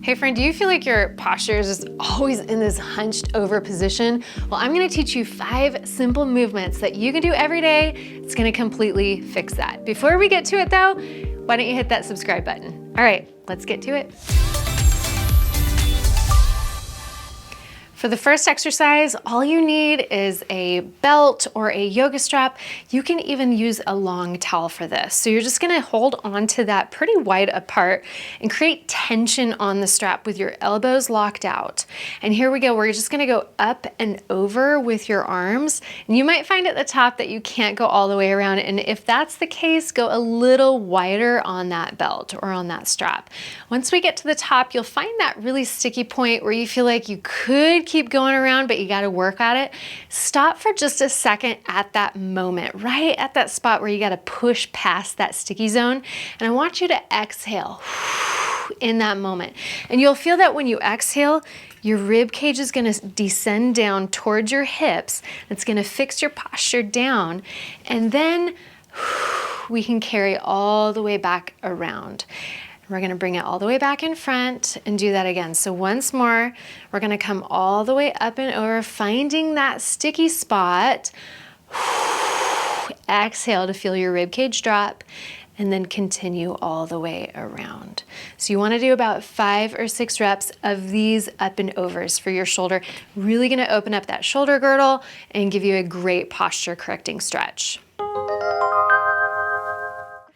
Hey friend, do you feel like your posture is just always in this hunched over position? Well, I'm gonna teach you 5 simple movements that you can do every day. It's gonna completely fix that. Before we get to it though, why don't you hit that subscribe button? All right, let's get to it. For the first exercise, all you need is a belt or a yoga strap. You can even use a long towel for this. So you're just gonna hold on to that pretty wide apart and create tension on the strap with your elbows locked out. And here we go, we're just gonna go up and over with your arms. And you might find at the top that you can't go all the way around. And if that's the case, go a little wider on that belt or on that strap. Once we get to the top, you'll find that really sticky point where you feel like you could keep going around, but you got to work at it. Stop for just a second at that moment, right at that spot where you got to push past that sticky zone. And I want you to exhale in that moment. And you'll feel that when you exhale, your rib cage is going to descend down towards your hips. It's going to fix your posture down. And then we can carry all the way back around. We're gonna bring it all the way back in front and do that again. So once more, we're gonna come all the way up and over, finding that sticky spot. Exhale to feel your rib cage drop, and then continue all the way around. So you wanna do about 5 or 6 reps of these up and overs for your shoulder. Really gonna open up that shoulder girdle and give you a great posture correcting stretch.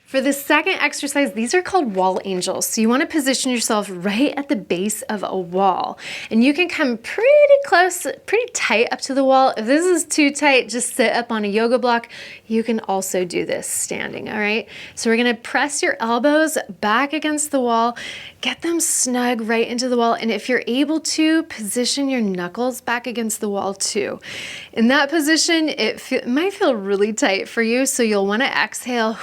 For the second exercise, these are called wall angels. So you want to position yourself right at the base of a wall. And you can come pretty close, pretty tight up to the wall. If this is too tight, just sit up on a yoga block. You can also do this standing, all right? So we're going to press your elbows back against the wall, get them snug right into the wall. And if you're able to, position your knuckles back against the wall too. In that position, it might feel really tight for you, so you'll want to exhale.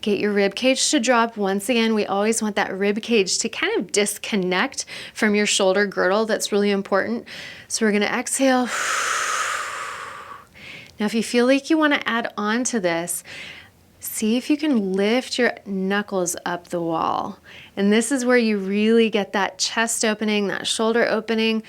Get your rib cage to drop. Once again, we always want that rib cage to kind of disconnect from your shoulder girdle. That's really important. So we're gonna exhale. Now, if you feel like you wanna add on to this, see if you can lift your knuckles up the wall. And this is where you really get that chest opening, that shoulder opening.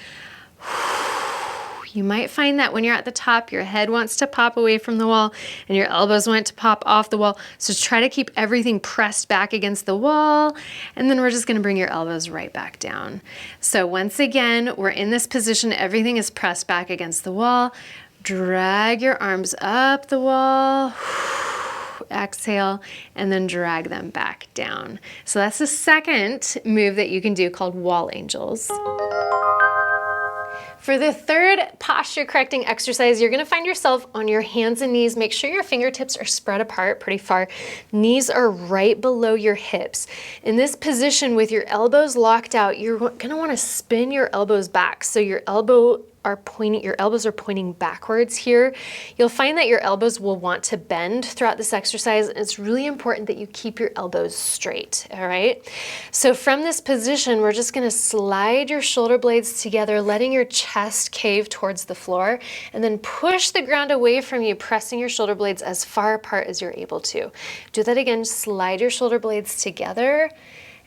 You might find that when you're at the top, your head wants to pop away from the wall and your elbows want to pop off the wall. So try to keep everything pressed back against the wall. And then we're just gonna bring your elbows right back down. So once again, we're in this position, everything is pressed back against the wall. Drag your arms up the wall. Exhale, and then drag them back down. So that's the second move that you can do called wall angels. For the third posture correcting exercise, you're gonna find yourself on your hands and knees. Make sure your fingertips are spread apart pretty far. Knees are right below your hips. In this position with your elbows locked out, you're gonna wanna spin your elbows back. So your elbows are pointing backwards here. You'll find that your elbows will want to bend throughout this exercise. And it's really important that you keep your elbows straight, all right? So from this position, we're just gonna slide your shoulder blades together, letting your chest cave towards the floor, and then push the ground away from you, pressing your shoulder blades as far apart as you're able to. Do that again, slide your shoulder blades together,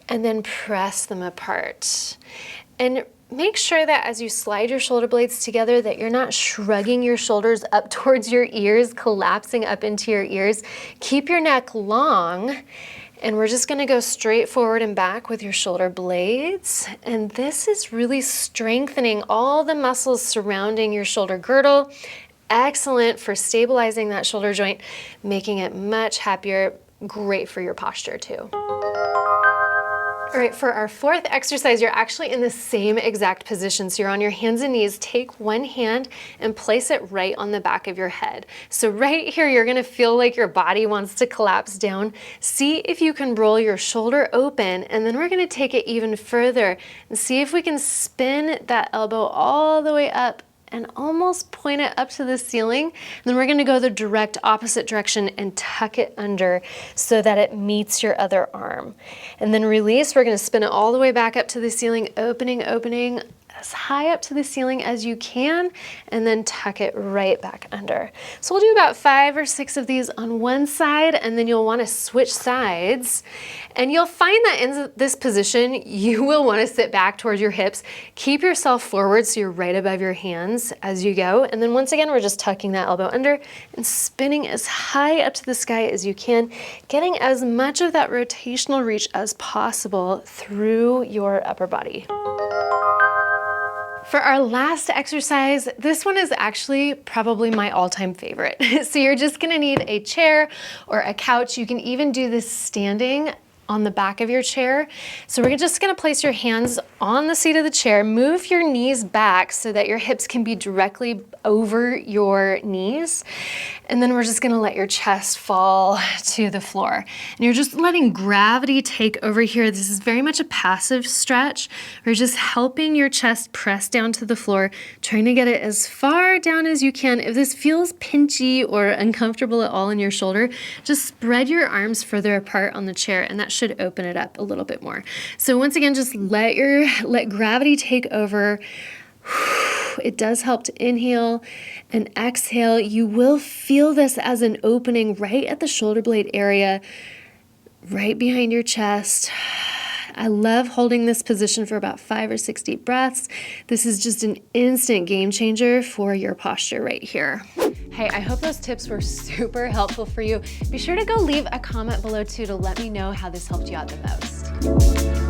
and then press them apart. And make sure that as you slide your shoulder blades together that you're not shrugging your shoulders up towards your ears, collapsing up into your ears. Keep your neck long, and we're just gonna go straight forward and back with your shoulder blades. And this is really strengthening all the muscles surrounding your shoulder girdle. Excellent for stabilizing that shoulder joint, making it much happier, great for your posture too. All right, for our fourth exercise, you're actually in the same exact position. So you're on your hands and knees. Take one hand and place it right on the back of your head. So right here, you're gonna feel like your body wants to collapse down. See if you can roll your shoulder open, and then we're gonna take it even further and see if we can spin that elbow all the way up and almost point it up to the ceiling. And then we're gonna go the direct opposite direction and tuck it under so that it meets your other arm. And then release, we're gonna spin it all the way back up to the ceiling, opening, as high up to the ceiling as you can, and then tuck it right back under. So we'll do about 5 or 6 of these on one side, and then you'll want to switch sides. And you'll find that in this position, you will want to sit back towards your hips. Keep yourself forward so you're right above your hands as you go. And then once again, we're just tucking that elbow under and spinning as high up to the sky as you can, getting as much of that rotational reach as possible through your upper body. For our last exercise, this one is actually probably my all-time favorite. So you're just gonna need a chair or a couch. You can even do this standing on the back of your chair. So we're just gonna place your hands on the seat of the chair, move your knees back so that your hips can be directly over your knees. And then we're just gonna let your chest fall to the floor. And you're just letting gravity take over here. This is very much a passive stretch. We're just helping your chest press down to the floor, trying to get it as far down as you can. If this feels pinchy or uncomfortable at all in your shoulder, just spread your arms further apart on the chair, and that should open it up a little bit more. So once again, just let gravity take over. It does help to inhale and exhale. You will feel this as an opening right at the shoulder blade area, right behind your chest. I love holding this position for about 5 or 6 deep breaths. This is just an instant game changer for your posture right here. Hey, I hope those tips were super helpful for you. Be sure to go leave a comment below too to let me know how this helped you out the most.